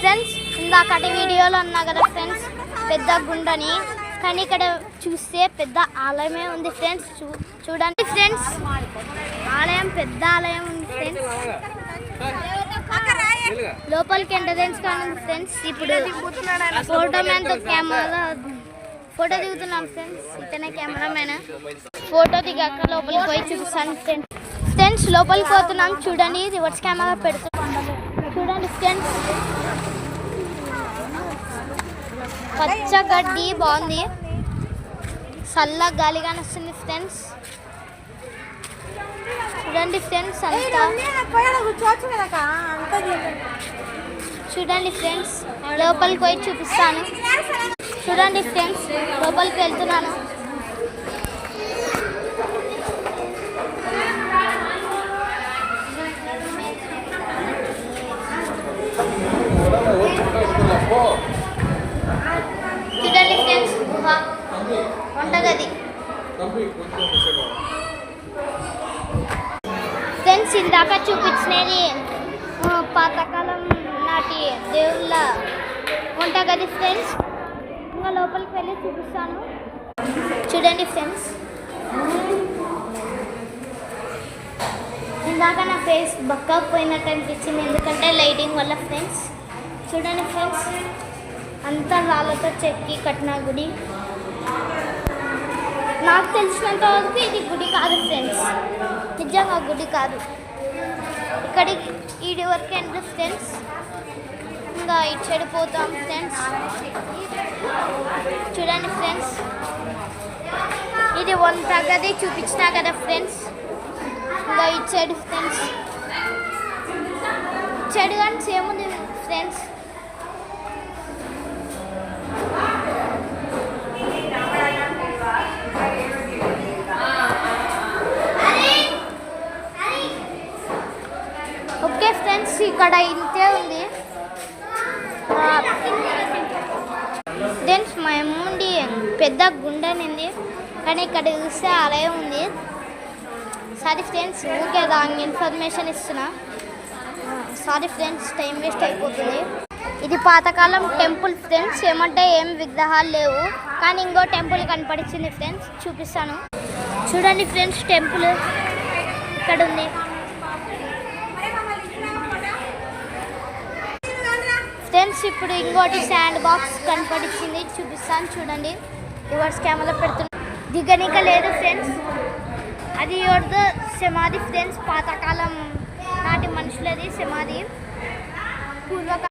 Friends ఇందాకటి వీడియోలో అన్నా కదా ఫ్రెండ్స్ పెద్ద గుండని, కానీ ఇక్కడ చూస్తే పెద్ద ఆలయమే ఉంది ఫ్రెండ్స్. చూడండి ఫ్రెండ్స్, ఆలయం పెద్ద ఆలయం ఉంది ఫ్రెండ్స్. లోపలికి ఎంట్రన్స్ కానుంది ఫ్రెండ్స్. ఇప్పుడు ఫోటో మ్యాన్తో కెమెరా ఫోటో దిగుతున్నాం ఫ్రెండ్స్. ఇతనే కెమెరామ్యాన్. ఫోటో దిగాక లోపలికి పోయి చూపిస్తాను ఫ్రెండ్స్. ఫ్రెండ్స్ లోపలికి పోతున్నాం. చూడండి రివర్స్ కెమెరా పెడుతున్నాం. చూడండి ఫ్రెండ్స్, పచ్చ గడ్డి బాగుంది, చల్ల గాలిగా వస్తుంది ఫ్రెండ్స్. చూడండి ఫ్రెండ్స్ అంతా. చూడండి ఫ్రెండ్స్ లోపలికి పోయి చూపిస్తాను. చూడండి ఫ్రెండ్స్ లోపలికి వెళ్తున్నాను. చూడండి ఫ్రెండ్స్ గుహ, వంటగది. ఫ్రెండ్స్ ఇందాక చూపించినది పాతకాలం నాటి దేవుళ్ళ వంటగది ఫ్రెండ్స్. ఇంకా లోపలికి వెళ్ళి చూపిస్తాను. చూడండి ఫ్రెండ్స్, ఇందాక నా ఫేస్ బక్కగా పోయినట్టు అనిపించింది, ఎందుకంటే లైటింగ్ వల్ల ఫ్రెండ్స్. చూడండి ఫ్రెండ్స్ అంతా రాళ్ళతో చెక్కి కట్టిన గుడి. నాకు తెలిసినంత వరకు ఇది గుడి కాదు ఫ్రెండ్స్, నిజంగా గుడి కాదు. ఇక్కడికి ఈడి వరకు ఎంట్రీ ఫ్రెండ్స్. ఇంకా ఇటు సైడ్ పోతాం ఫ్రెండ్స్. చూడండి ఫ్రెండ్స్, ఇది వంటగది చూపించినా కదా ఫ్రెండ్స్. ఇంకా ఇటు సైడ్ ఫ్రెండ్స్, ఇటు సైడ్ కానీ సేమ్ ఉంది ఫ్రెండ్స్. ఓకే ఫ్రెండ్స్, ఇక్కడ ఇంతే ఉంది ఫ్రెండ్స్. మా అమ్ముండి పెద్ద గుండెనింది, కానీ ఇక్కడ చూస్తే ఆలయం ఉంది. సారీ ఫ్రెండ్స్, ఊరికే రాంగ్ ఇన్ఫర్మేషన్ ఇస్తున్నా. సారీ ఫ్రెండ్స్, టైం వేస్ట్ అయిపోతుంది. ఇది పాతకాలం టెంపుల్ ఫ్రెండ్స్. ఏమంటే ఏం విగ్రహాలు లేవు, కానీ ఇంకో టెంపుల్ కనపడిచింది ఫ్రెండ్స్, చూపిస్తాను. చూడండి ఫ్రెండ్స్, టెంపుల్ ఇక్కడ ఉంది. ఫ్రెండ్స్ ఇప్పుడు ఇంకోటి శాండ్ బాక్స్ కనపడిచింది, చూపిస్తాను. చూడండి రివర్స్ కెమెరా పెడుతున్నా. దిగనిక లేదు ఫ్రెండ్స్. అది ఎవరిదో సమాధి ఫ్రెండ్స్, పాతకాలం నాటి మనుషులది సమాధి, పూర్వకాలం.